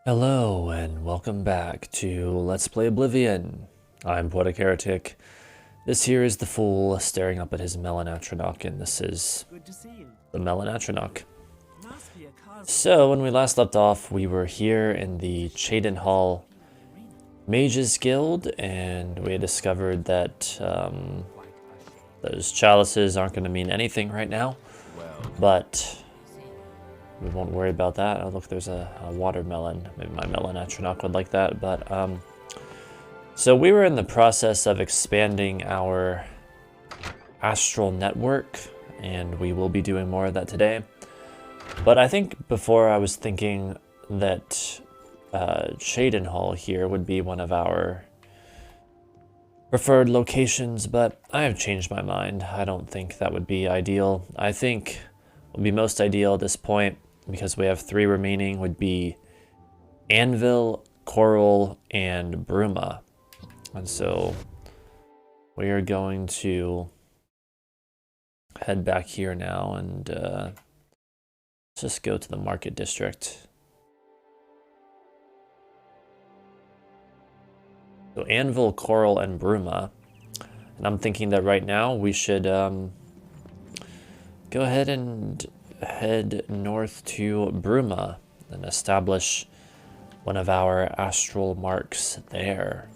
Hello and welcome back to Let's Play Oblivion. I'm Poetic Heretic. This here is the Fool staring up at his Melanatronach, and this is Good to see you. the Melanatronach. Must be a cousin. So when we last left off, we were here in the Cheydinhal Mages Guild, and we had discovered that those chalices aren't going to mean anything right now, but we won't worry about that. Oh look, there's a watermelon. Maybe my Melanatronach would like that, but so we were in the process of expanding our astral network, and we will be doing more of that today. But I think before I was thinking that Cheydinhal here would be one of our preferred locations, but I have changed my mind. I don't think that would be ideal. I think what would be most ideal at this point, because we have 3 remaining, would be Anvil, Coral, and Bruma. And so we are going to head back here now and let's just go to the market district. So Anvil, Coral, and Bruma. And I'm thinking that right now we should go ahead and head north to Bruma and establish one of our astral marks there.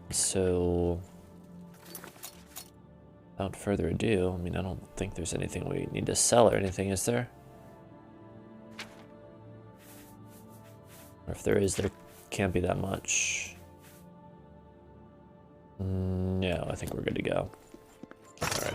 So without further ado, I mean, I don't think there's anything we need to sell or anything, is there? Or if there is, there can't be that much. No, I think we're good to go. All right.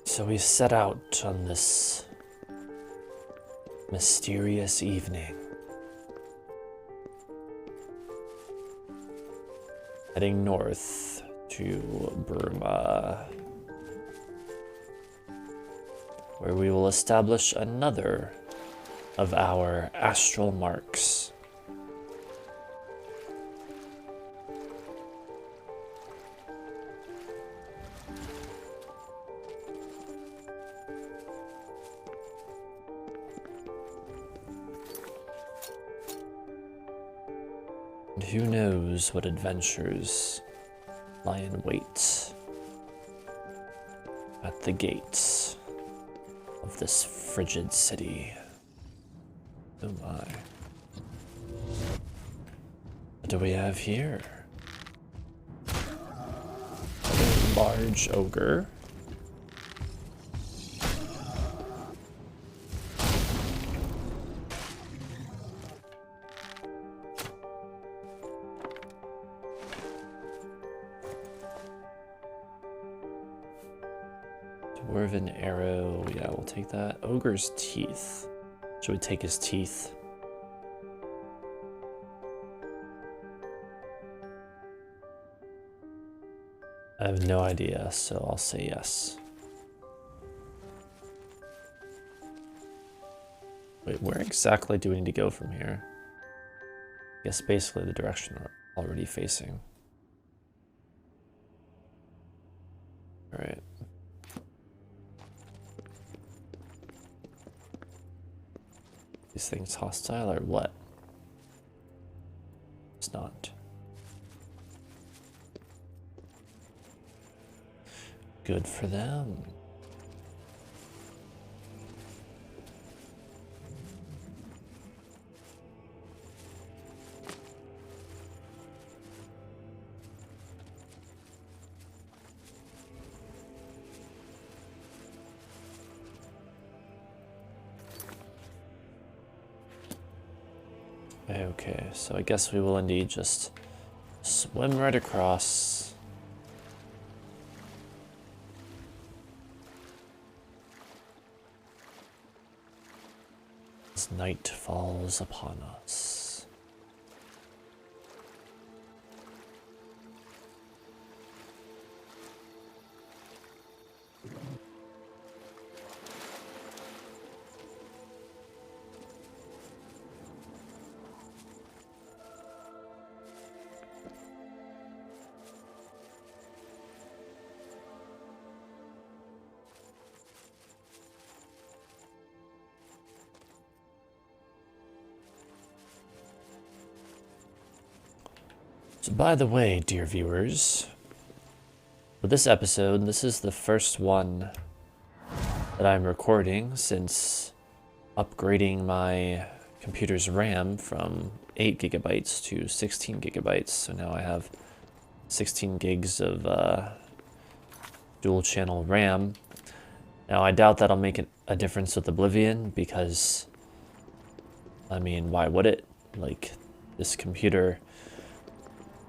So we set out on this mysterious evening, heading north to Bruma, where we will establish another of our astral marks. And who knows what adventures lie in wait at the gates of this frigid city. Oh my. What do we have here? A large ogre. Dwarven arrow, yeah, we'll take that. Ogre's teeth. Should we take his teeth? I have no idea, so I'll say yes. Wait, where exactly do we need to go from here? I guess basically the direction we're already facing. All right. These things hostile or what? It's not. Good for them. Okay, so I guess we will indeed just swim right across. As night falls upon us. So by the way, dear viewers, for this episode, this is the first one that I'm recording since upgrading my computer's RAM from 8 gigabytes to 16 gigabytes. So now I have 16 gigs of dual channel RAM. Now I doubt that'll make a difference with Oblivion because, I mean, why would it? Like, this computer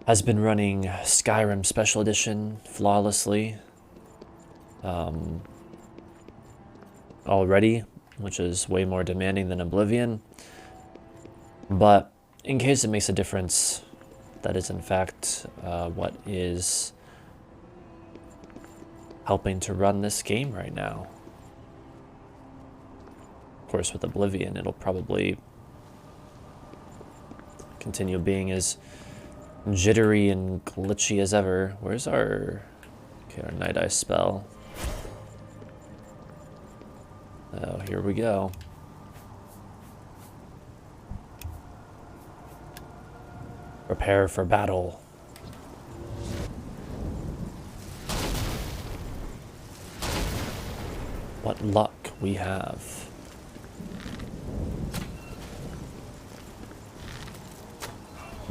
has been running Skyrim Special Edition flawlessly already, which is way more demanding than Oblivion. But in case it makes a difference, that is in fact what is helping to run this game right now. Of course, with Oblivion, it'll probably continue being as jittery and glitchy as ever. Where's our Night Eye spell? Oh, here we go. Prepare for battle. What luck we have.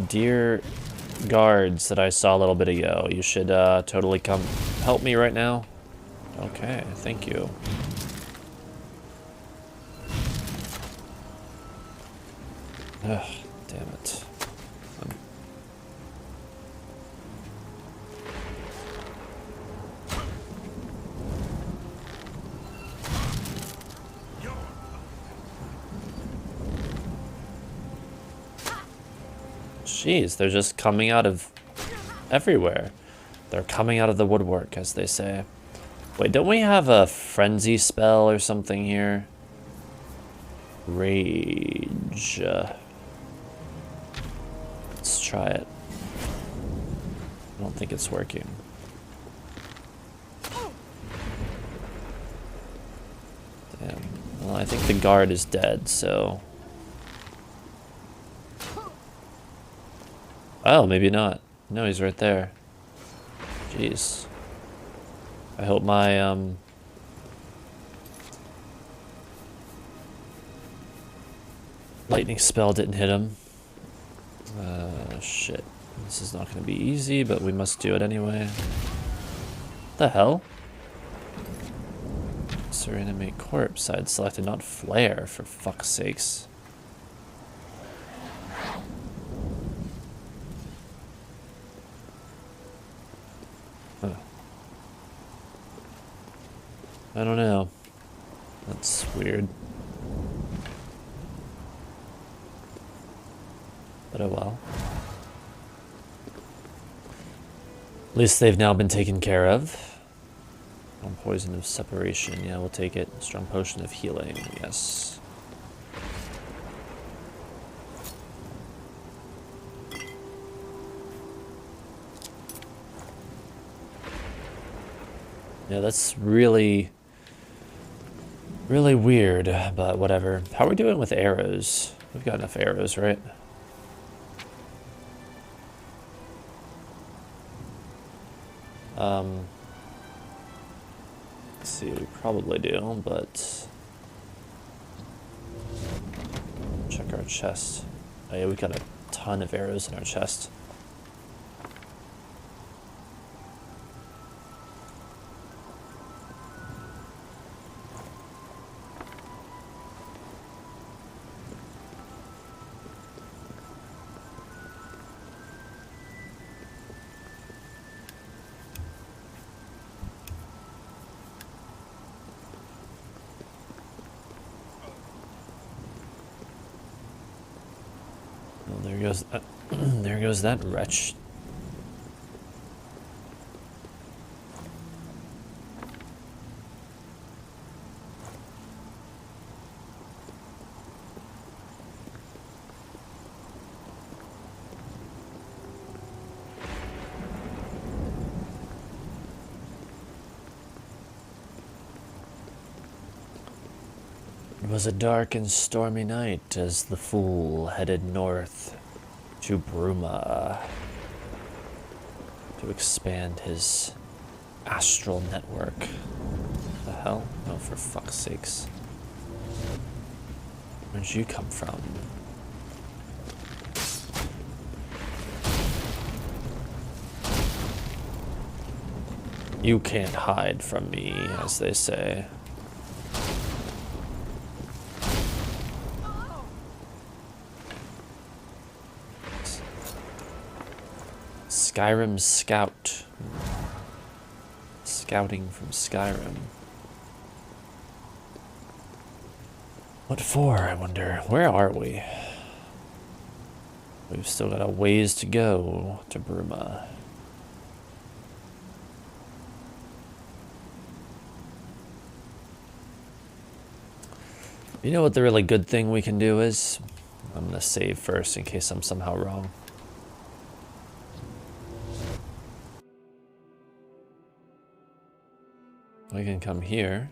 Dear guards that I saw a little bit ago, you should totally come help me right now. Okay, thank you. Ugh, damn it. Jeez, they're just coming out of everywhere. They're coming out of the woodwork, as they say. Wait, don't we have a frenzy spell or something here? Rage. Let's try it. I don't think it's working. Damn. Well, I think the guard is dead, so... Oh, maybe not. No, he's right there. Jeez. I hope my, lightning spell didn't hit him. Shit. This is not going to be easy, but we must do it anyway. What the hell? Serenity corpse. I'd selected not flare, for fuck's sakes. I don't know. That's weird. But oh well. At least they've now been taken care of. Strong poison of separation. Yeah, we'll take it. Strong potion of healing. Yes. Yeah, that's really weird, but whatever. How are we doing with arrows? We've got enough arrows, right? Let's see, we probably do, but... Check our chest. Oh yeah, we got a ton of arrows in our chest. There goes that wretch. It was a dark and stormy night as the fool headed north to Bruma. to expand his astral network. What the hell? Oh, for fuck's sakes. Where'd you come from? You can't hide from me, as they say. Skyrim Scout. Scouting from Skyrim. What for, I wonder? Where are we? We've still got a ways to go to Bruma. You know what the really good thing we can do is? I'm gonna save first in case I'm somehow wrong. We can come here,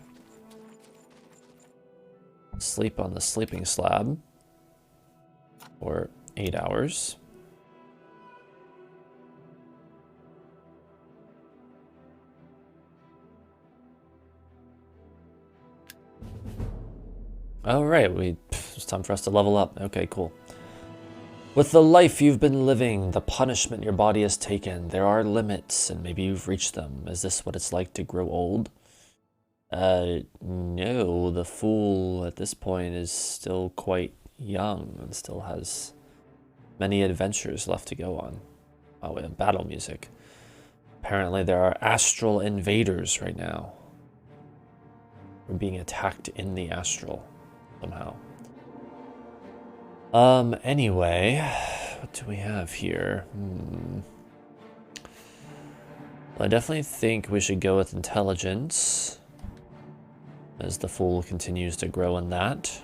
sleep on the sleeping slab for 8 hours. All right, it's time for us to level up. Okay, cool. With the life you've been living, the punishment your body has taken, there are limits, and maybe you've reached them. Is this what it's like to grow old? No, the fool at this point is still quite young and still has many adventures left to go on. Oh, and battle music. Apparently there are astral invaders right now. We're being attacked in the astral somehow. Anyway, what do we have here? Well, I definitely think we should go with intelligence, as the fool continues to grow in that.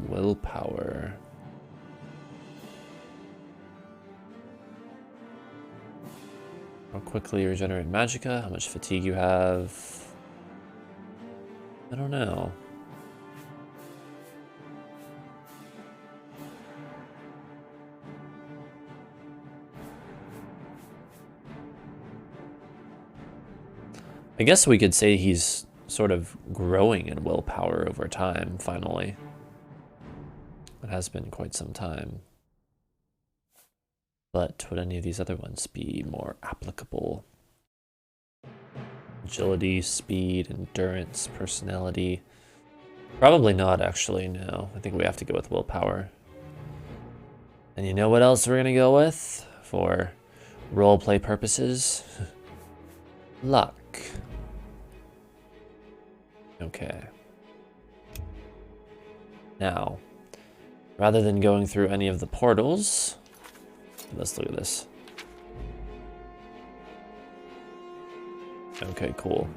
Willpower. How quickly you regenerate magicka, how much fatigue you have. I don't know. I guess we could say he's sort of growing in willpower over time, finally. It has been quite some time. But would any of these other ones be more applicable? Agility, speed, endurance, personality. Probably not, actually, no. I think we have to go with willpower. And you know what else we're gonna go with? For roleplay purposes? Luck. Okay. Now, rather than going through any of the portals, let's look at this. Okay, cool.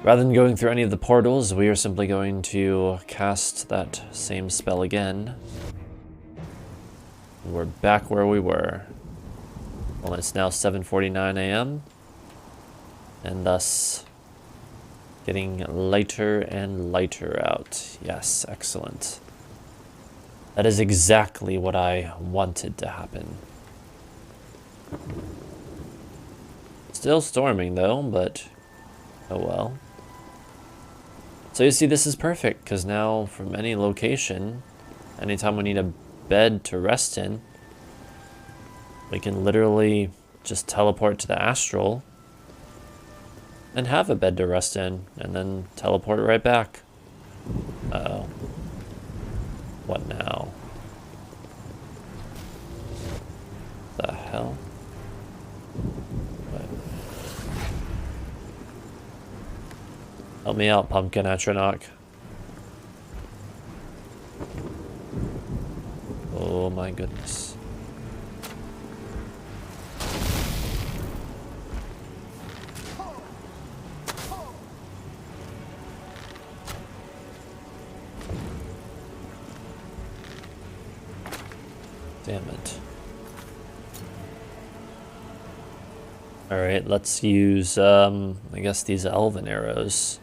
Rather than going through any of the portals, we are simply going to cast that same spell again. We're back where we were. Well, it's now 7:49 a.m. and thus getting lighter and lighter out. Yes, excellent. That is exactly what I wanted to happen. Still storming though, but oh well. So you see, this is perfect, because now from any location, anytime we need a bed to rest in, we can literally just teleport to the astral and have a bed to rest in, and then teleport right back. Uh-oh. What now? The hell? What? Help me out, Pumpkin Atronach. Oh my goodness. Damn it. Alright, let's use, I guess these elven arrows.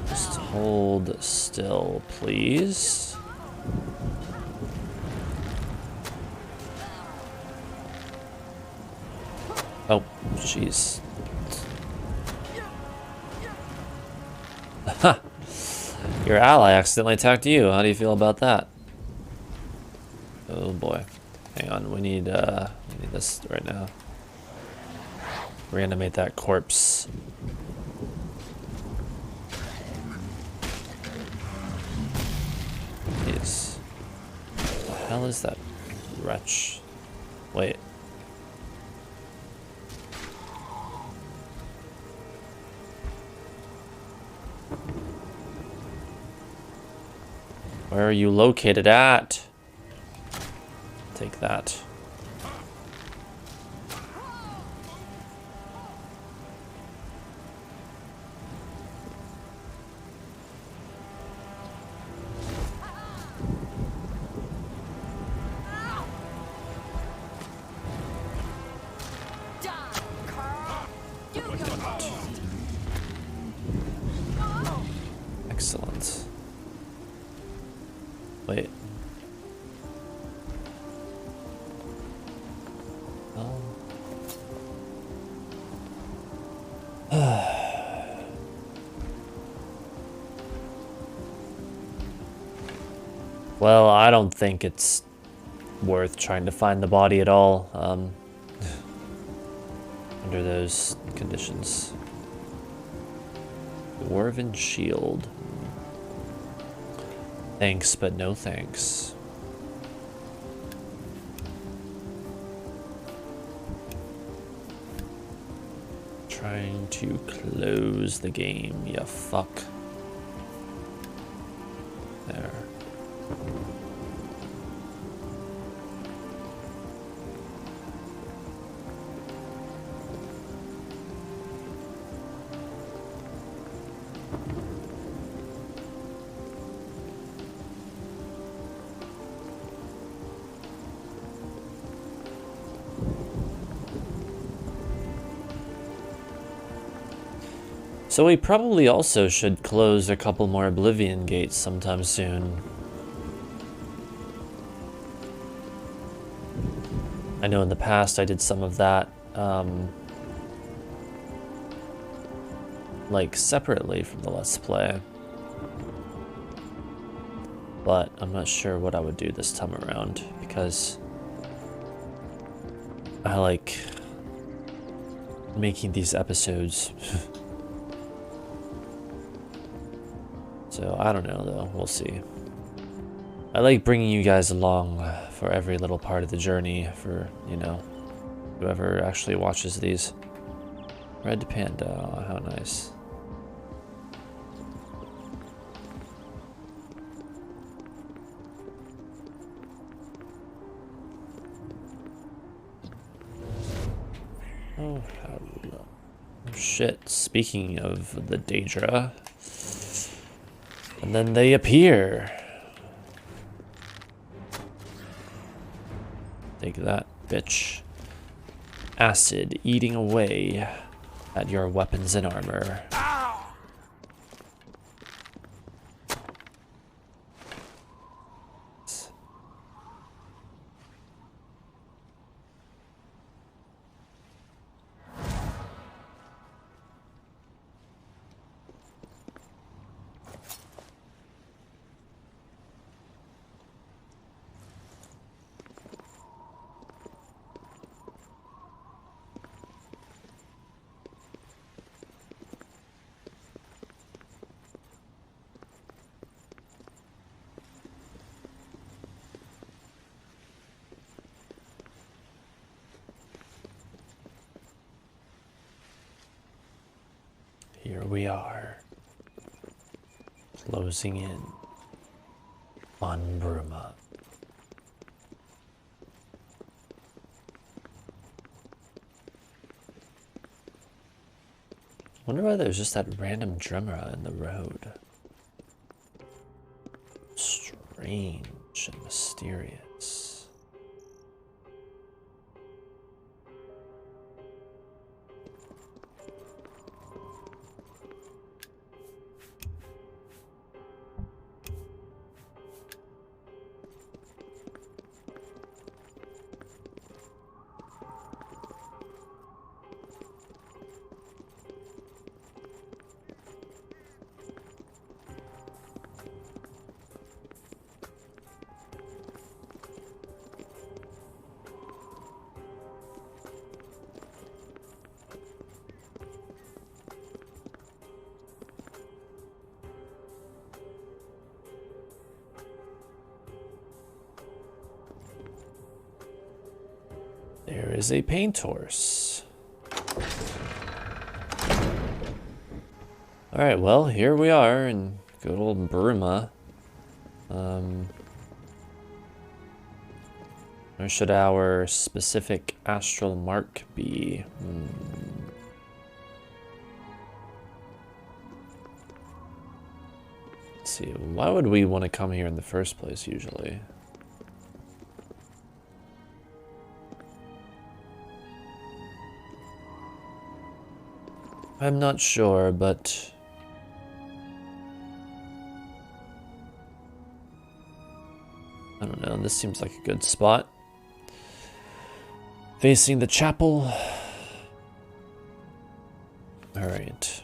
Just Hold still, please. Oh, jeez. Ha! Your ally accidentally attacked you. How do you feel about that? Oh boy. Hang on, we need this right now. Reanimate that corpse. Jeez. What the hell is that wretch? Wait. Where are you located at? Take that. Excellent. Wait. Well, I don't think it's worth trying to find the body at all, under those conditions. Dwarven shield. Thanks, but no thanks. Trying to close the game, ya fuck. There. So we probably also should close a couple more Oblivion gates sometime soon. I know in the past I did some of that, like separately from the Let's Play. But I'm not sure what I would do this time around, because I like making these episodes. So, I don't know, though. We'll see. I like bringing you guys along for every little part of the journey for, you know, whoever actually watches these. Red Panda, oh, how nice. Oh, shit. Speaking of the Daedra. And then they appear. Take that, bitch. Acid eating away at your weapons and armor. Here we are, closing in on Bruma. Wonder why there's just that random drummer in the road. Strange and mysterious. There is a paint horse. Alright, well, here we are in good old Bruma. Where should our specific astral mark be? Let's see, why would we want to come here in the first place usually? I'm not sure, but I don't know, this seems like a good spot. Facing the chapel. Alright.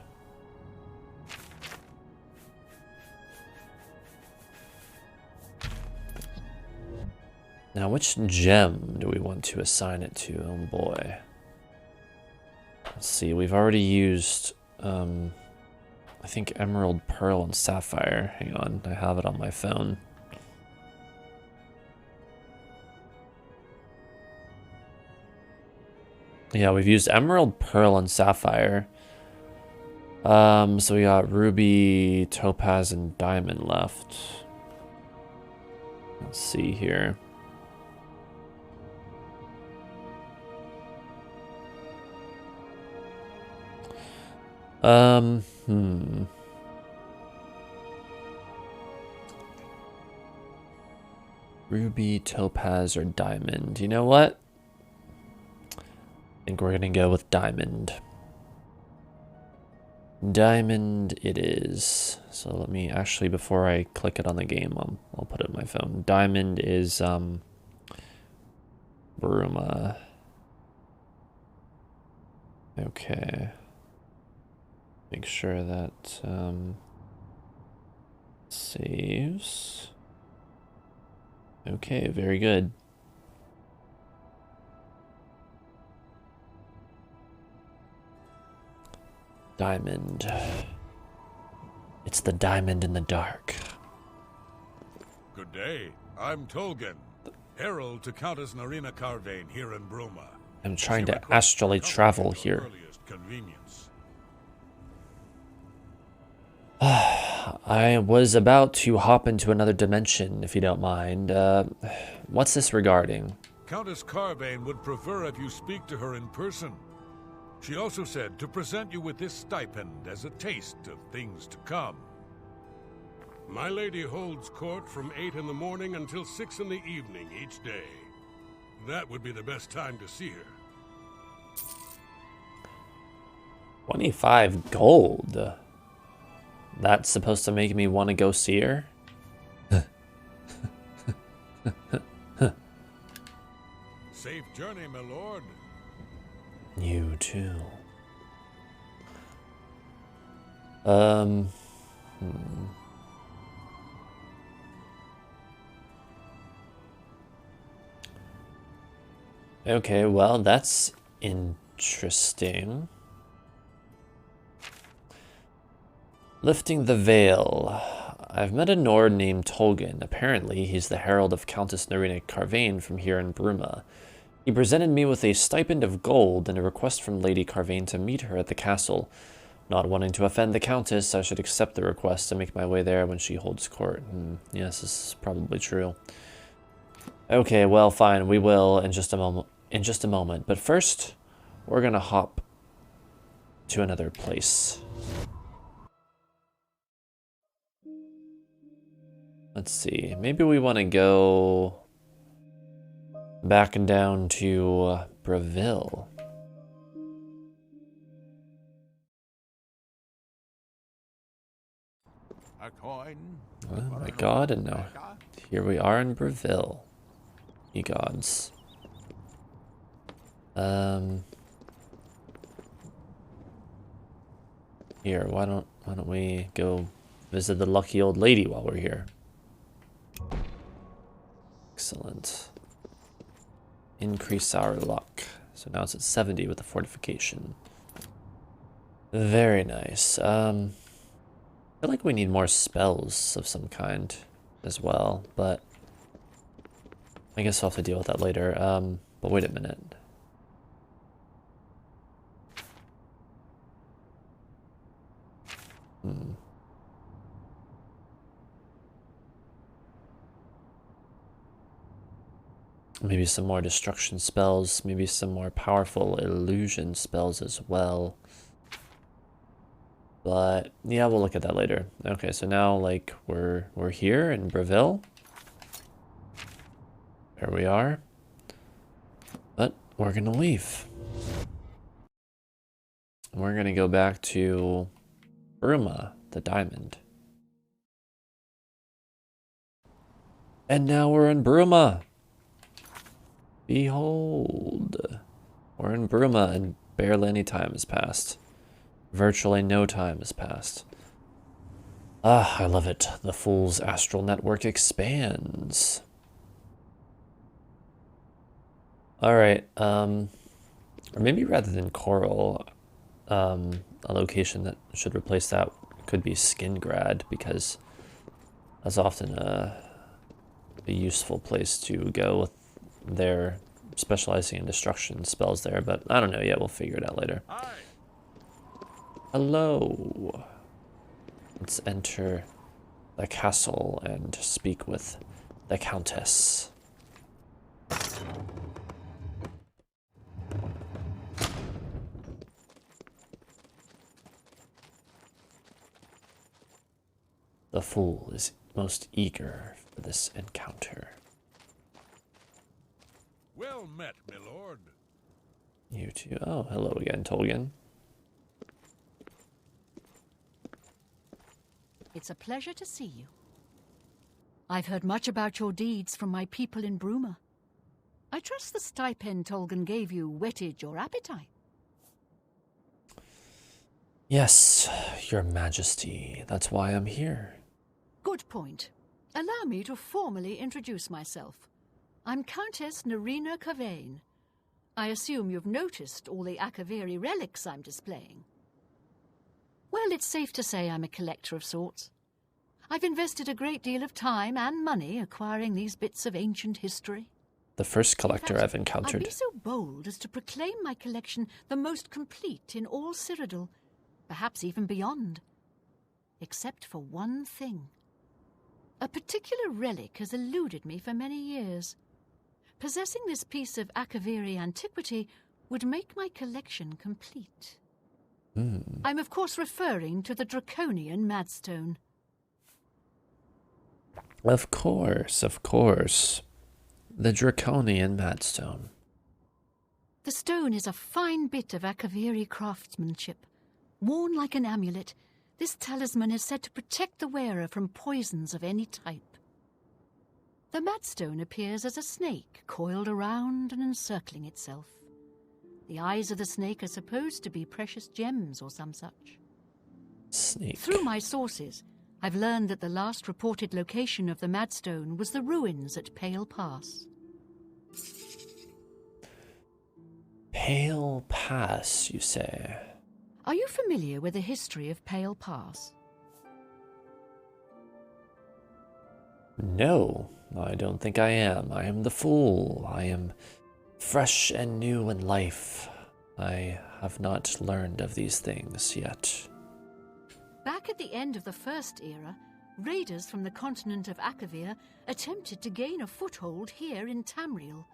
Now, which gem do we want to assign it to? Oh boy. Let's see, we've already used, I think Emerald, Pearl, and Sapphire. Hang on, I have it on my phone. Yeah, we've used Emerald, Pearl, and Sapphire. So we got Ruby, Topaz, and Diamond left. Let's see here. Ruby, Topaz, or Diamond? You know what? I think we're gonna go with Diamond. Diamond it is. So let me actually, before I click it on the game, I'll put it in my phone. Diamond is Bruma. Okay. Make sure that saves. Okay, very good. Diamond. It's the diamond in the dark. Good day. I'm Tolgan, herald to Countess Narina Carvain here in Bruma. I'm trying to astrally travel here. I was about to hop into another dimension, if you don't mind. What's this regarding? Countess Carvain would prefer if you speak to her in person. She also said to present you with this stipend as a taste of things to come. My lady holds court from 8 in the morning until 6 in the evening each day. That would be the best time to see her. 25 gold. That's supposed to make me want to go see her? Safe journey, my lord. You too. Okay, well, that's interesting. Lifting the veil. I've met a Nord named Tolgan. Apparently, he's the herald of Countess Narina Carvain from here in Bruma. He presented me with a stipend of gold and a request from Lady Carvain to meet her at the castle. Not wanting to offend the Countess, I should accept the request and make my way there when she holds court. Yes, this is probably true. Okay, well, fine. We will in just a moment. But first, we're gonna hop to another place. Let's see. Maybe we want to go back and down to Breville. Oh my god, and now here we are in Breville. Ye gods. Here, why don't we go visit the lucky old lady while we're here? Excellent. Increase our luck. So now it's at 70 with the fortification. Very nice. I feel like we need more spells of some kind as well, but I guess I'll have to deal with that later. But wait a minute. Maybe some more destruction spells, maybe some more powerful illusion spells as well. But yeah, we'll look at that later. Okay, so now like we're here in Breville. Here we are. But we're gonna leave. We're gonna go back to Bruma, the diamond. And now we're in Bruma. Behold. We're in Bruma and barely any time has passed. Virtually no time has passed. Ah, I love it. The Fool's astral network expands. Alright, or maybe rather than Coral, a location that should replace that could be Skingrad, because that's often a useful place to go with their specializing in destruction spells there, but I don't know yet, we'll figure it out later. Hi. Hello. Let's enter the castle and speak with the Countess. The Fool is most eager for this encounter. Well met, my lord. You too. Oh, hello again, Tolkien. It's a pleasure to see you. I've heard much about your deeds from my people in Bruma. I trust the stipend Tolkien gave you whetted your appetite. Yes, your majesty. That's why I'm here. Good point. Allow me to formally introduce myself. I'm Countess Narina Carvain. I assume you've noticed all the Akaviri relics I'm displaying. Well, it's safe to say I'm a collector of sorts. I've invested a great deal of time and money acquiring these bits of ancient history. The first collector In fact, I've encountered. I'd be so bold as to proclaim my collection the most complete in all Cyrodiil, perhaps even beyond. Except for one thing. A particular relic has eluded me for many years. Possessing this piece of Akaviri antiquity would make my collection complete. I'm of course referring to the Draconian Madstone. Of course, of course. The Draconian Madstone. The stone is a fine bit of Akaviri craftsmanship. Worn like an amulet, this talisman is said to protect the wearer from poisons of any type. The Madstone appears as a snake coiled around and encircling itself. The eyes of the snake are supposed to be precious gems or some such. Snake. Through my sources, I've learned that the last reported location of the Madstone was the ruins at Pale Pass. Pale Pass, you say? Are you familiar with the history of Pale Pass? No, I don't think I am. I am the Fool. I am fresh and new in life. I have not learned of these things yet. Back at the end of the First Era, raiders from the continent of Akavir attempted to gain a foothold here in Tamriel.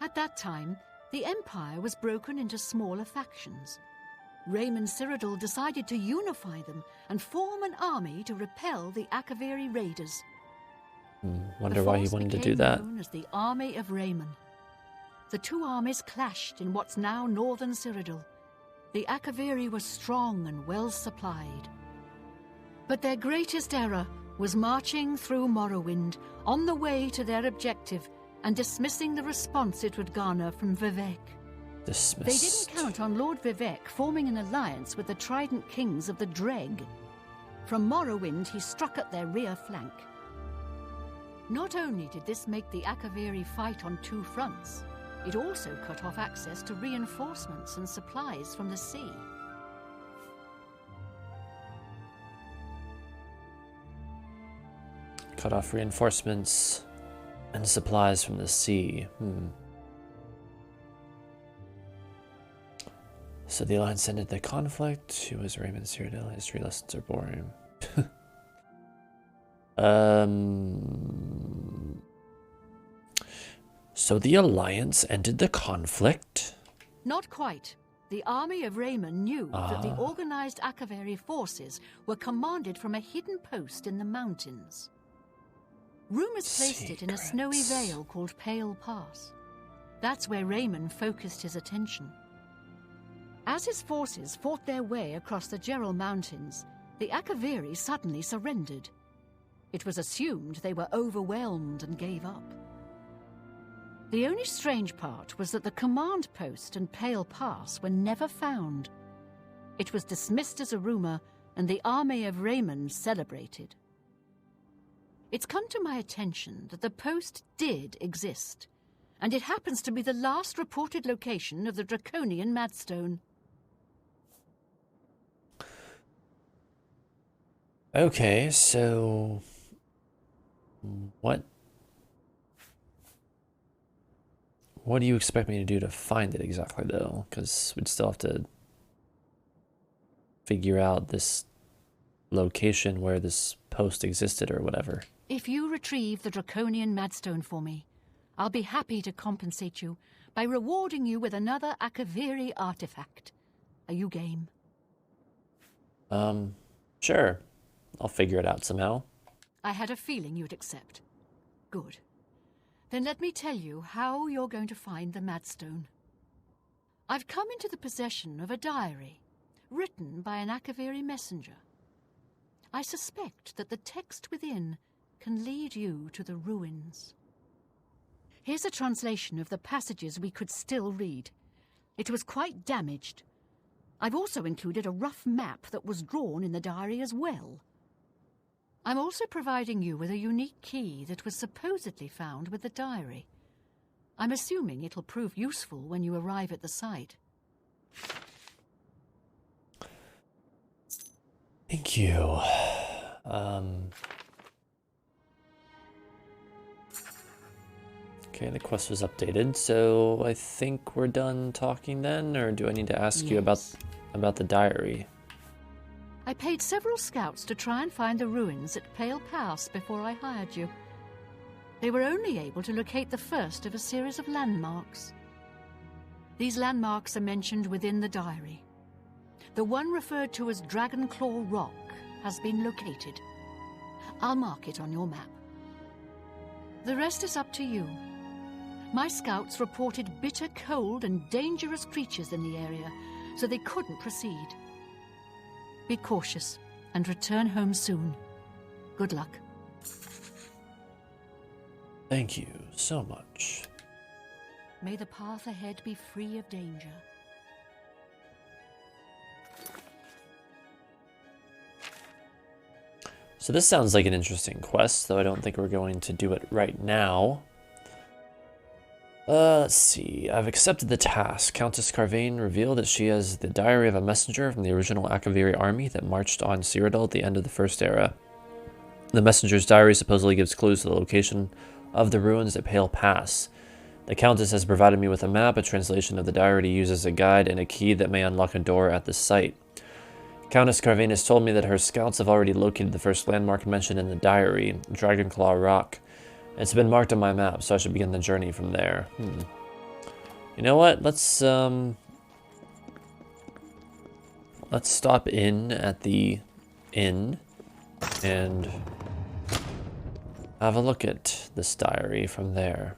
At that time, the Empire was broken into smaller factions. Raymond Cyrodiil decided to unify them and form an army to repel the Akaviri raiders. Wonder why he wanted to do that. Known as the Army of Raymond. The two armies clashed in what's now northern Cyrodiil. The Akaviri were strong and well supplied. But their greatest error was marching through Morrowind on the way to their objective and dismissing the response it would garner from Vivek. Dismissed. They didn't count on Lord Vivek forming an alliance with the Trident Kings of the Dreg. From Morrowind, he struck at their rear flank. Not only did this make the Akaviri fight on two fronts, it also cut off access to reinforcements and supplies from the sea. Cut off reinforcements and supplies So the Alliance ended the conflict. Who was Raymond Cyrodiil? History lessons are boring. So the Alliance ended the conflict? Not quite. The army of Raymond knew that the organized Akaveri forces were commanded from a hidden post in the mountains. Rumors placed it in a snowy vale called Pale Pass. That's where Raymond focused his attention. As his forces fought their way across the Gerald Mountains, the Akaveri suddenly surrendered. It was assumed they were overwhelmed and gave up. The only strange part was that the command post and Pale Pass were never found. It was dismissed as a rumor, and the army of Raymond celebrated. It's come to my attention that the post did exist, and it happens to be the last reported location of the Draconian Madstone. Okay, so what do you expect me to do to find it exactly, though? Because we'd still have to figure out this location where this post existed or whatever. If you retrieve the Draconian Madstone for me, I'll be happy to compensate you by rewarding you with another Akaveri artifact. Are you game? Sure. I'll figure it out somehow. I had a feeling you'd accept. Good. Then let me tell you how you're going to find the Madstone. I've come into the possession of a diary, written by an Akaveri messenger. I suspect that the text within can lead you to the ruins. Here's a translation of the passages we could still read. It was quite damaged. I've also included a rough map that was drawn in the diary as well. I'm also providing you with a unique key that was supposedly found with the diary. I'm assuming it'll prove useful when you arrive at the site. Thank you. Okay, the quest was updated, so I think we're done talking then, or do I need to ask you about the diary? I paid several scouts to try and find the ruins at Pale Pass before I hired you. They were only able to locate the first of a series of landmarks. These landmarks are mentioned within the diary. The one referred to as Dragonclaw Rock has been located. I'll mark it on your map. The rest is up to you. My scouts reported bitter cold and dangerous creatures in the area, so they couldn't proceed. Be cautious and return home soon. Good luck. Thank you so much. May the path ahead be free of danger. So this sounds like an interesting quest, though I don't think we're going to do it right now. Let's see. I've accepted the task. Countess Carvain revealed that she has the diary of a messenger from the original Akaviri army that marched on Cyrodiil at the end of the First Era. The messenger's diary supposedly gives clues to the location of the ruins at Pale Pass. The Countess has provided me with a map, a translation of the diary to use as a guide, and a key that may unlock a door at the site. Countess Carvain has told me that her scouts have already located the first landmark mentioned in the diary, Dragonclaw Rock. It's been marked on my map, so I should begin the journey from there. You know what? Let's stop in at the inn and have a look at this diary from there.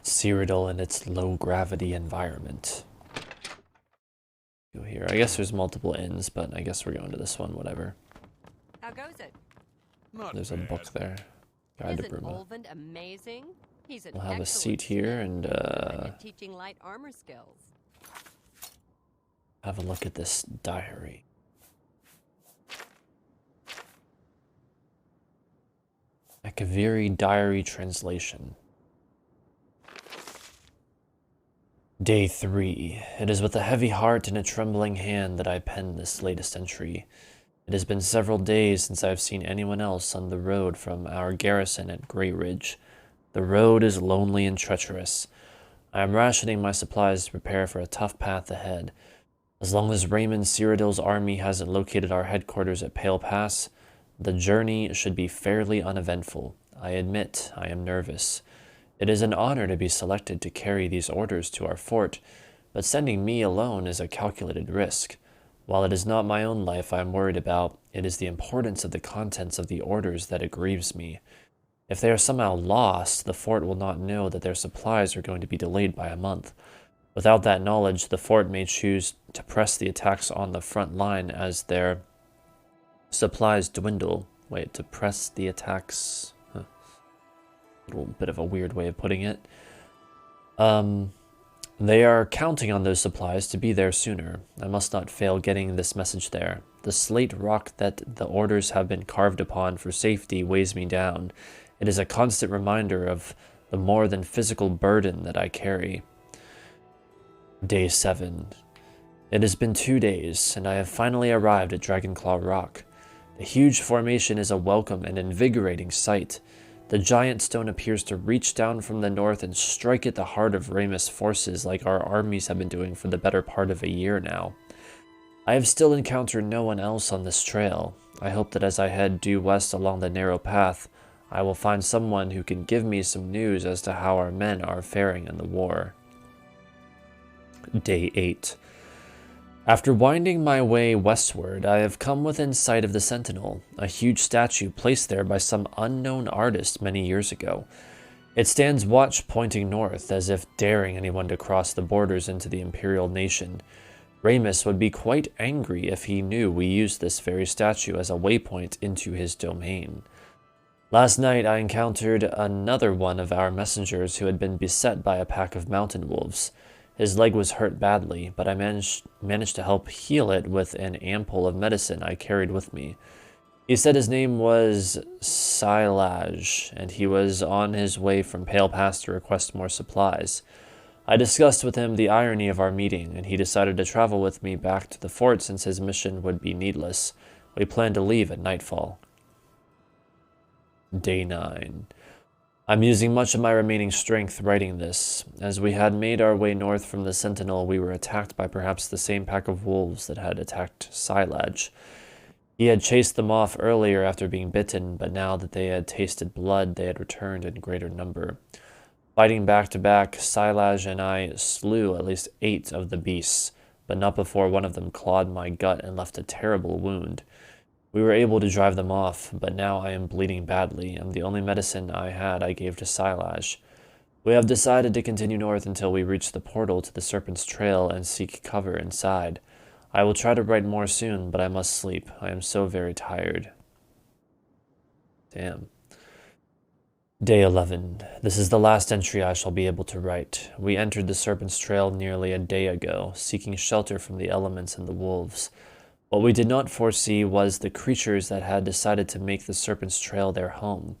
Cyrodiil in its low-gravity environment. Go here. I guess there's multiple inns, but I guess we're going to this one, whatever. How goes it? There's a book there. Guide to Isn't Bruma. Olvin amazing? He's an We'll have a excellent seat here student and at teaching light armor skills. have a look at this diary. Akaviri diary translation. Day 3. It is with a heavy heart and a trembling hand that I pen this latest entry. It has been several days since I have seen anyone else on the road from our garrison at Grey Ridge. The road is lonely and treacherous. I am rationing my supplies to prepare for a tough path ahead. As long as Raymond Cyrodiil's army hasn't located our headquarters at Pale Pass, the journey should be fairly uneventful. I admit I am nervous. It is an honor to be selected to carry these orders to our fort, but sending me alone is a calculated risk. While it is not my own life I am worried about, it is the importance of the contents of the orders that aggrieves me. If they are somehow lost, the fort will not know that their supplies are going to be delayed by a month. Without that knowledge, the fort may choose to press the attacks on the front line as their supplies dwindle. Wait, to press the attacks? Huh. A little bit of a weird way of putting it. They are counting on those supplies to be there sooner. I must not fail getting this message there. The slate rock that the orders have been carved upon for safety weighs me down. It is a constant reminder of the more than physical burden that I carry. Day 7. It has been 2 days, and I have finally arrived at Dragonclaw Rock. The huge formation is a welcome and invigorating sight. The giant stone appears to reach down from the north and strike at the heart of Ramus' forces like our armies have been doing for the better part of a year now. I have still encountered no one else on this trail. I hope that as I head due west along the narrow path, I will find someone who can give me some news as to how our men are faring in the war. Day 8. After winding my way westward, I have come within sight of the Sentinel, a huge statue placed there by some unknown artist many years ago. It stands watch pointing north, as if daring anyone to cross the borders into the Imperial nation. Ramus would be quite angry if he knew we used this very statue as a waypoint into his domain. Last night I encountered another one of our messengers who had been beset by a pack of mountain wolves. His leg was hurt badly, but I managed to help heal it with an ampoule of medicine I carried with me. He said his name was Silaj, and he was on his way from Pale Pass to request more supplies. I discussed with him the irony of our meeting, and he decided to travel with me back to the fort since his mission would be needless. We planned to leave at nightfall. Day 9. I'm using much of my remaining strength writing this. As we had made our way north from the Sentinel, we were attacked by perhaps the same pack of wolves that had attacked Silaj. He had chased them off earlier after being bitten, but now that they had tasted blood, they had returned in greater number. Fighting back to back, Silaj and I slew at least 8 of the beasts, but not before one of them clawed my gut and left a terrible wound. We were able to drive them off, but now I am bleeding badly, and the only medicine I had I gave to Silaj. We have decided to continue north until we reach the portal to the Serpent's Trail and seek cover inside. I will try to write more soon, but I must sleep. I am so very tired. Damn. Day 11. This is the last entry I shall be able to write. We entered the Serpent's Trail nearly a day ago, seeking shelter from the elements and the wolves. What we did not foresee was the creatures that had decided to make the Serpent's Trail their home.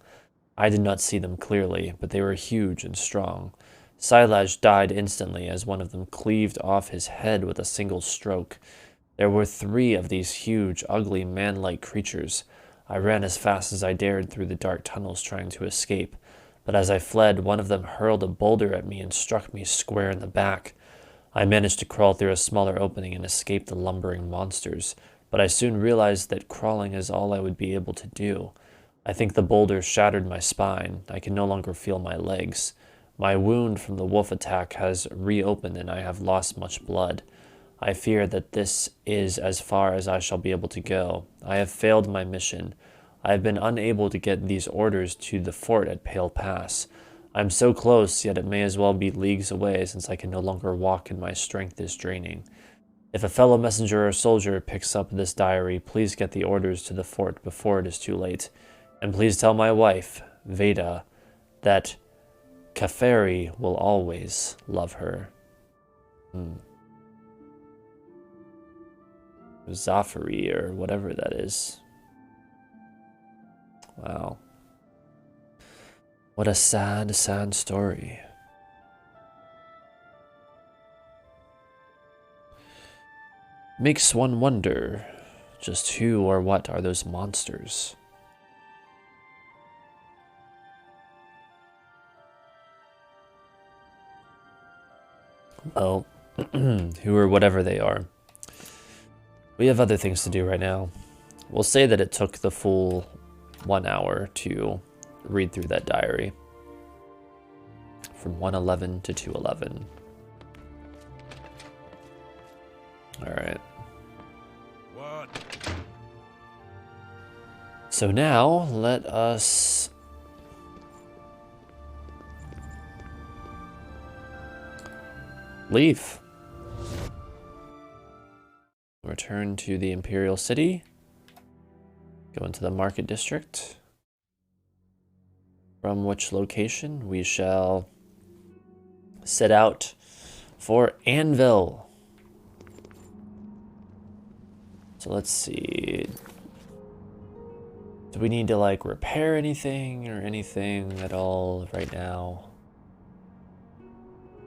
I did not see them clearly, but they were huge and strong. Silaj died instantly as one of them cleaved off his head with a single stroke. There were 3 of these huge, ugly, man-like creatures. I ran as fast as I dared through the dark tunnels trying to escape, but as I fled, one of them hurled a boulder at me and struck me square in the back. I managed to crawl through a smaller opening and escape the lumbering monsters, but I soon realized that crawling is all I would be able to do. I think the boulder shattered my spine. I can no longer feel my legs. My wound from the wolf attack has reopened and I have lost much blood. I fear that this is as far as I shall be able to go. I have failed my mission. I have been unable to get these orders to the fort at Pale Pass. I am so close, yet it may as well be leagues away since I can no longer walk and my strength is draining. If a fellow messenger or soldier picks up this diary, please get the orders to the fort before it is too late. And please tell my wife, Veda, that Kaferi will always love her. Zafari, or whatever that is. Wow. What a sad, sad story. Makes one wonder just who or what are those monsters. Well, who or whatever they are. We have other things to do right now. We'll say that it took the full 1 hour to read through that diary. From 111 to 211. Alright. What? So now, let us leave. Return to the Imperial City. Go into the Market District. From which location we shall set out for Anvil. So let's see. Do we need to like repair anything or anything at all right now?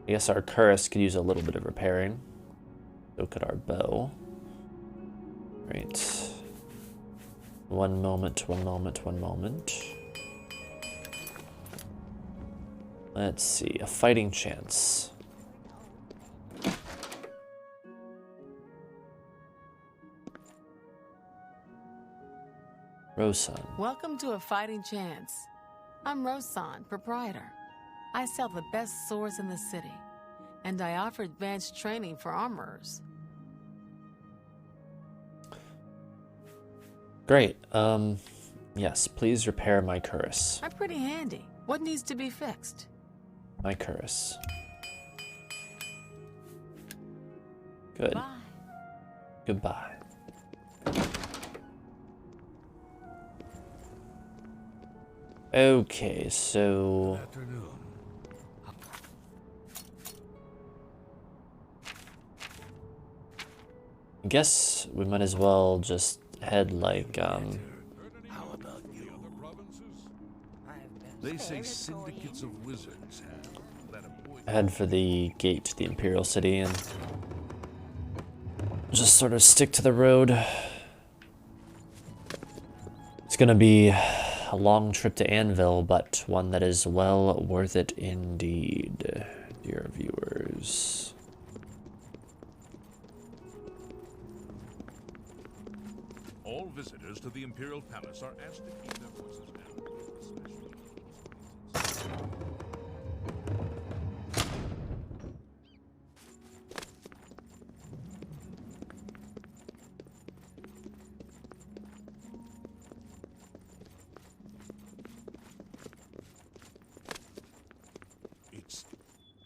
I guess our cuirass could use a little bit of repairing. So could our bow. Right. One moment. Let's see, a fighting chance. Rosan. Welcome to A Fighting Chance. I'm Rosan, proprietor. I sell the best swords in the city, and I offer advanced training for armorers. Great. Yes, please repair my cuirass. I'm pretty handy. What needs to be fixed? My cuirass. Good. Bye. Goodbye. Okay, so Afternoon. I guess we might as well just head like How about you? Other provinces? They say syndicates of wizards have let a boy head for the gate to the Imperial City and just sort of stick to the road. It's gonna be a long trip to Anvil, but one that is well worth it indeed, dear viewers. All visitors to the Imperial Palace are asked to keep their voices down.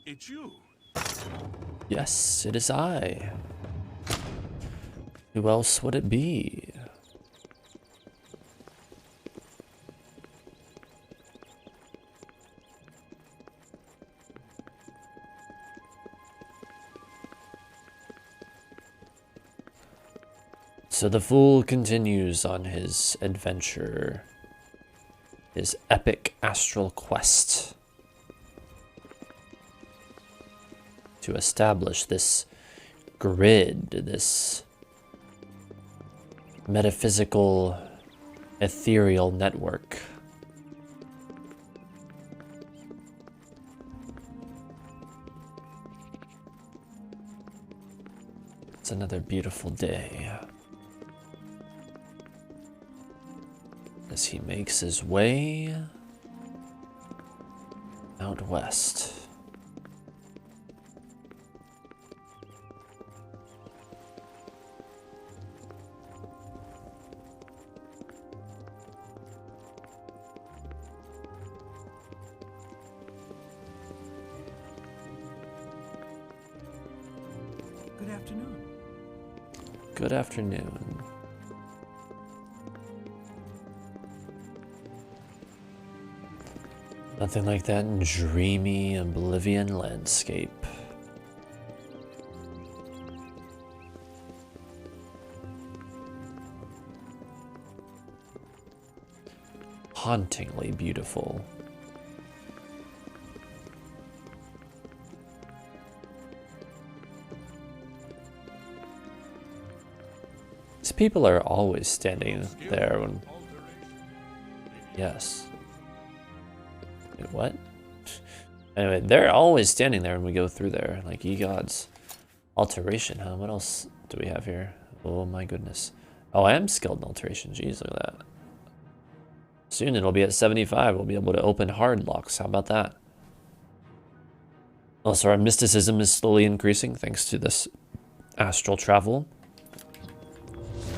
It's you. Yes, it is I. Who else would it be? So the fool continues on his adventure, his epic astral quest to establish this grid, this metaphysical, ethereal network. It's another beautiful day as he makes his way out west. Good afternoon. Good afternoon. Nothing like that dreamy Oblivion landscape. Hauntingly beautiful. These people are always standing there when... Yes. Wait, what? Anyway, they're always standing there when we go through there. Like, ye gods. Alteration, huh? What else do we have here? Oh my goodness. Oh, I am skilled in alteration. Jeez, look at that. Soon it'll be at 75. We'll be able to open hard locks. How about that? Also, our mysticism is slowly increasing thanks to this astral travel.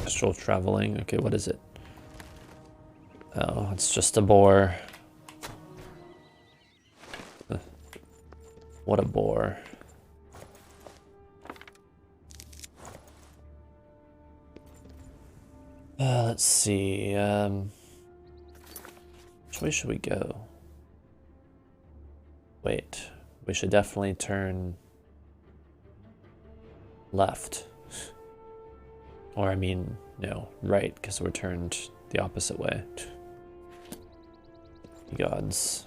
Astral traveling. Okay, what is it? Oh, it's just a bore. What a bore. Let's see. Which way should we go? Wait. We should definitely turn left. Or I mean, no, right, because we're turned the opposite way. Gods.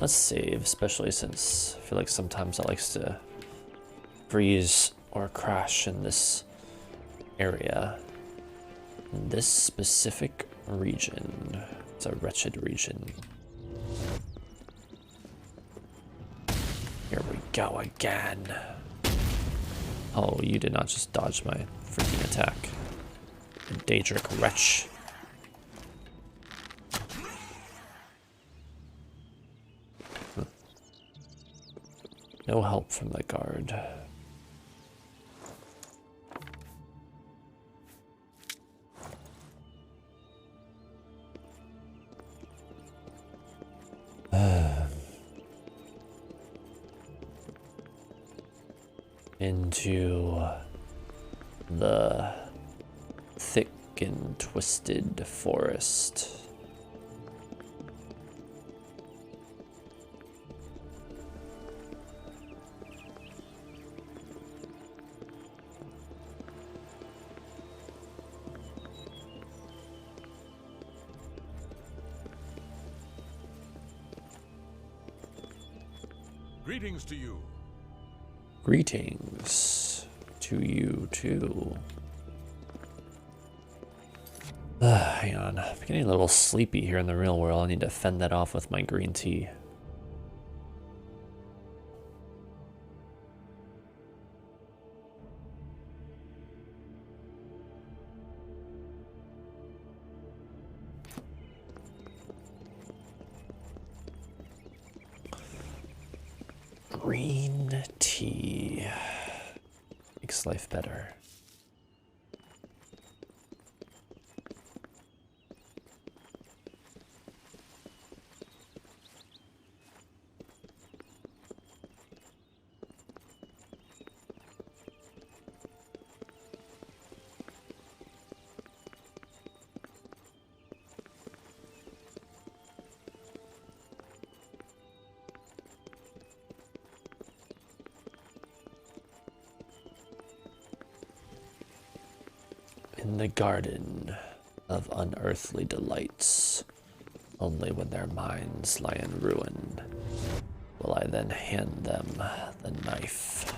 Let's save, especially since I feel like sometimes it likes to freeze or crash in this area. In this specific region. It's a wretched region. Here we go again. Oh, you did not just dodge my freaking attack. You Daedric wretch. No help from the guard. Into the thick and twisted forest. Greetings to you. Greetings to you too. Hang on, I'm getting a little sleepy here in the real world. I need to fend that off with my green tea. Green tea makes life better. In the garden of unearthly delights, only when their minds lie in ruin will I then hand them the knife.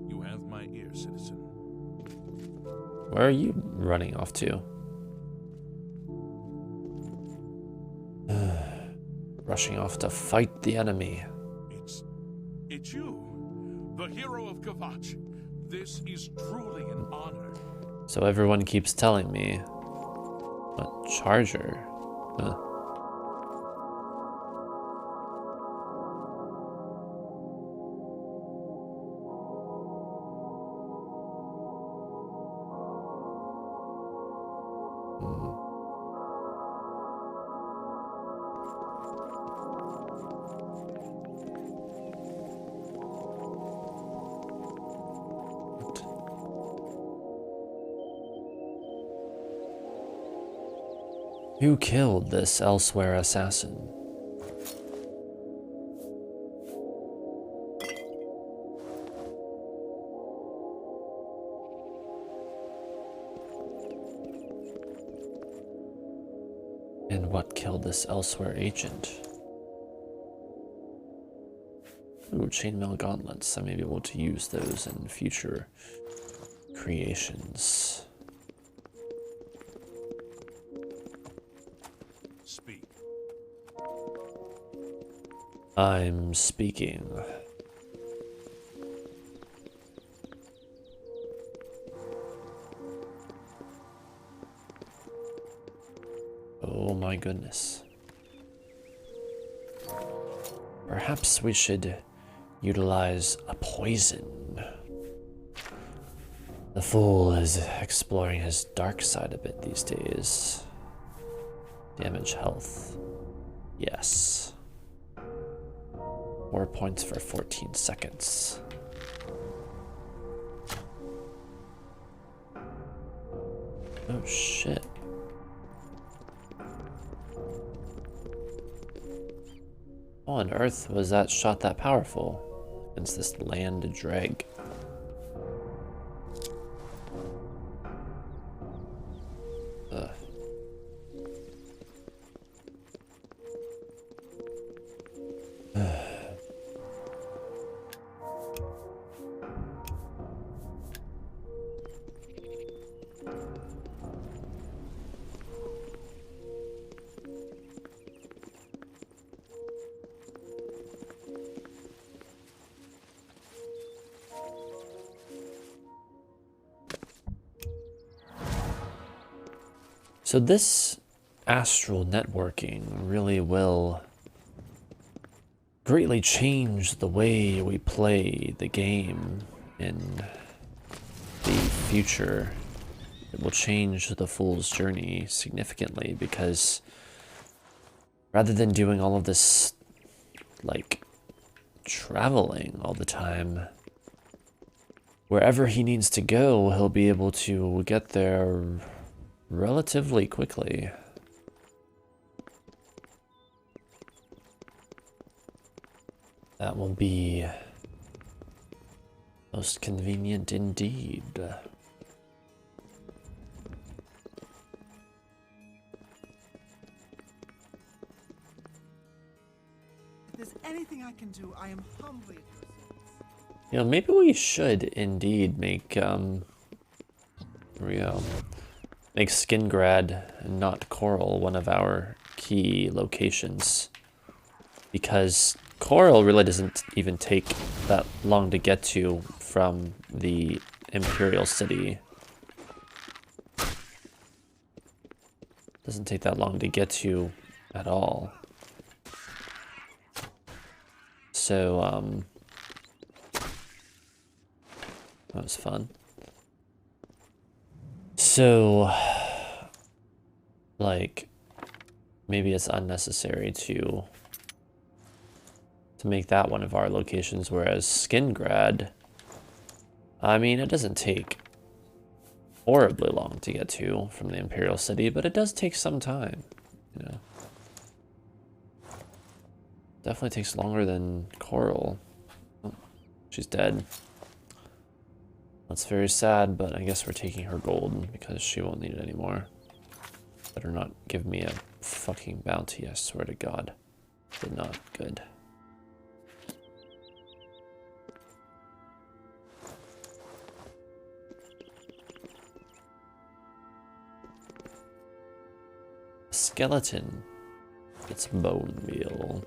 You have my ear, citizen. Where are you running off to? Rushing off to fight the enemy. It's you, the hero of Kavach. This is truly an honor. So everyone keeps telling me. A charger? Huh. Who killed this elsewhere assassin? And what killed this elsewhere agent? Ooh, chainmail gauntlets. I may be able to use those in future creations. Speak. I'm speaking. Oh my goodness. Perhaps we should utilize a poison. The fool is exploring his dark side a bit these days. Damage health. Yes. 4 points for 14 seconds. Oh shit. How on earth was that shot that powerful against this land dreg? Ugh. So this astral networking really will greatly change the way we play the game in the future. It will change the Fool's journey significantly because rather than doing all of this, like, traveling all the time, wherever he needs to go, he'll be able to get there relatively quickly. That will be most convenient indeed. If there's anything I can do, I am humbly at your service. You know, maybe we should indeed make, here we go. Make Skingrad and not Coral one of our key locations. Because Coral really doesn't even take that long to get to from the Imperial City. Doesn't take that long to get to at all. So, that was fun. So, like, maybe it's unnecessary to make that one of our locations, whereas Skingrad, I mean, it doesn't take horribly long to get to from the Imperial City, but it does take some time, you know. Definitely takes longer than Coral. Oh, she's dead. That's very sad, but I guess we're taking her gold because she won't need it anymore. Better not give me a fucking bounty, I swear to God. But not good. Skeleton. It's bone meal.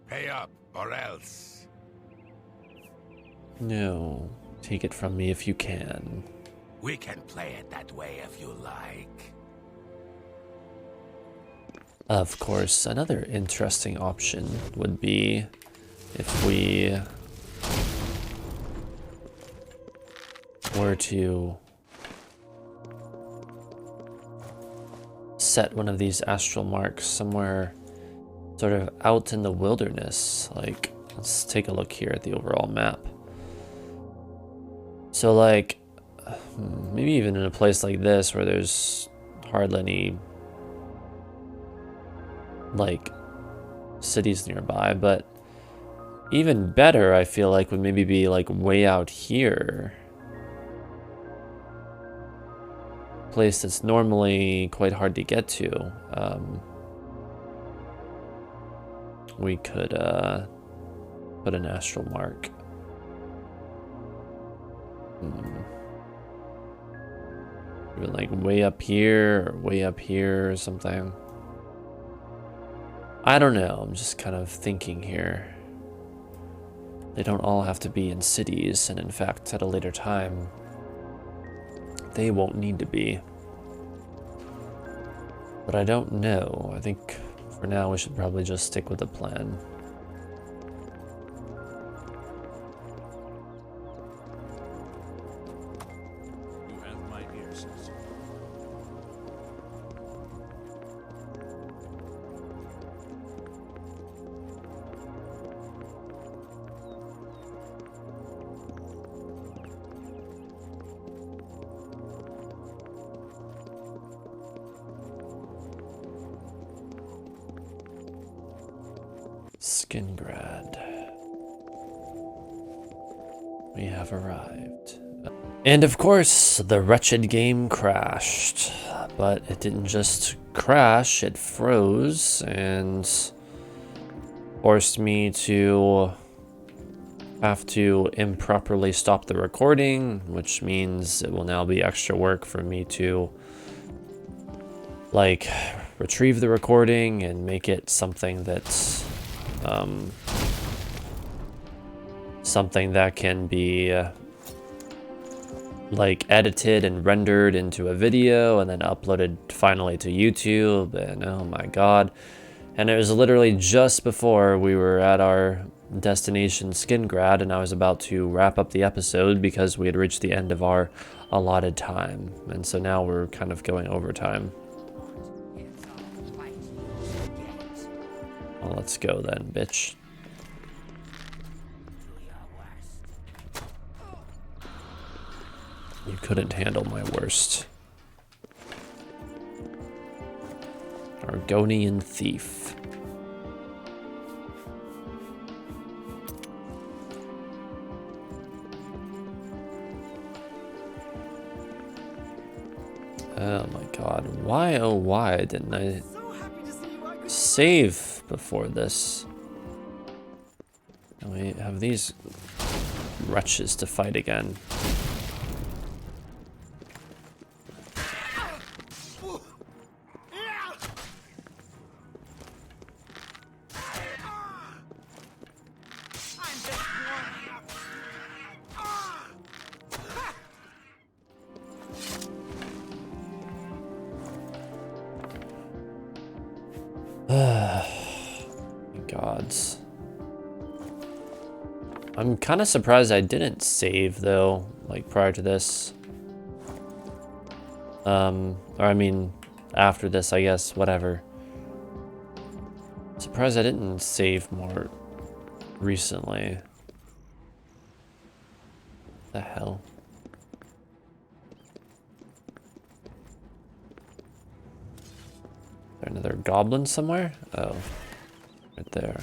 Pay up, or else. No. Take it from me if you can. We can play it that way if you like. Of course, another interesting option would be if we were to set one of these astral marks somewhere sort of out in the wilderness. Like, let's take a look here at the overall map. So like, maybe even in a place like this where there's hardly any like cities nearby, but even better I feel like would maybe be like way out here. Place that's normally quite hard to get to. We could put an astral mark. Even like way up here or way up here or something. I don't know, I'm just kind of thinking here. They don't all have to be in cities, and in fact, at a later time, they won't need to be. But I don't know. I think for now we should probably just stick with the plan. You have my ear, citizen. Skingrad. We have arrived. And of course, the wretched game crashed. But it didn't just crash, it froze and forced me to have to improperly stop the recording, which means it will now be extra work for me to like retrieve the recording and make it something that's something that can be like edited and rendered into a video and then uploaded finally to YouTube. And oh my god. And it was literally just before we were at our destination Skingrad, and I was about to wrap up the episode because we had reached the end of our allotted time. And so now we're kind of going overtime. Well, let's go then, bitch. You couldn't handle my worst. Argonian thief. Oh my god, why oh why didn't I save before this? And we have these wretches to fight again. Gods. I'm kind of surprised I didn't save though, like prior to this. Or I mean, after this, I guess, whatever. Surprised I didn't save more recently. The hell? Is there another goblin somewhere? Oh. Right there.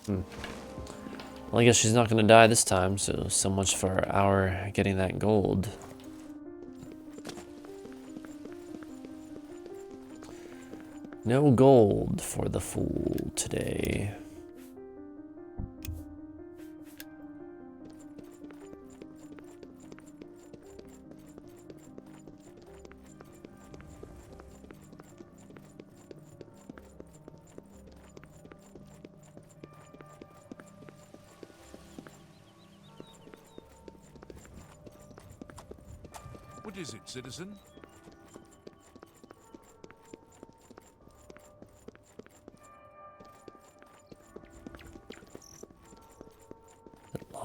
Well, I guess she's not gonna die this time, so much for our getting that gold. No gold for the fool today. What is it, citizen?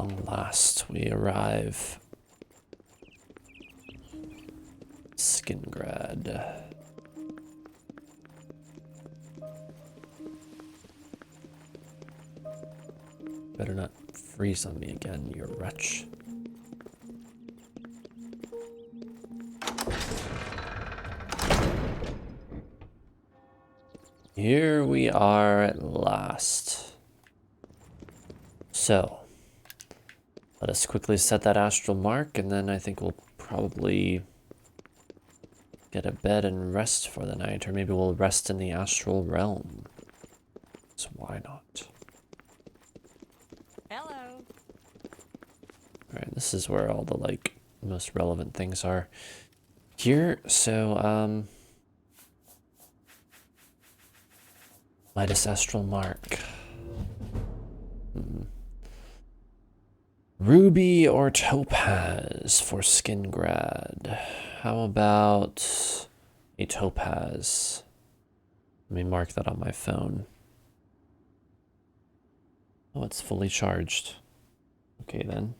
Long last we arrive. Skingrad. Better not freeze on me again, you wretch. Here we are at last. So, let us quickly set that astral mark, and then I think we'll probably get a bed and rest for the night, or maybe we'll rest in the astral realm. So why not? Hello. Alright, this is where all the, like, most relevant things are here. So, Midas astral mark. Ruby or topaz for Skingrad? How about a topaz? Let me mark that on my phone. Oh, it's fully charged. Okay then.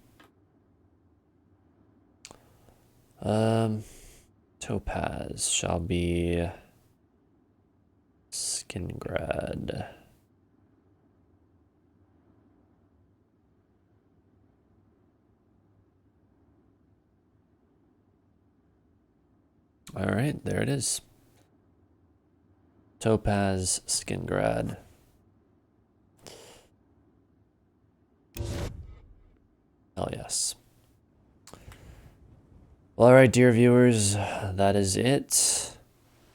Topaz shall be Skingrad. All right, there it is. Topaz Skingrad. Hell yes. Well, all right, dear viewers, that is it.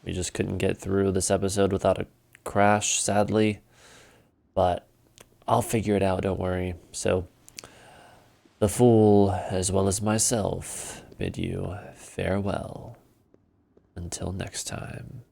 We just couldn't get through this episode without a crash, sadly. But I'll figure it out, don't worry. So, the Fool, as well as myself, bid you farewell. Until next time.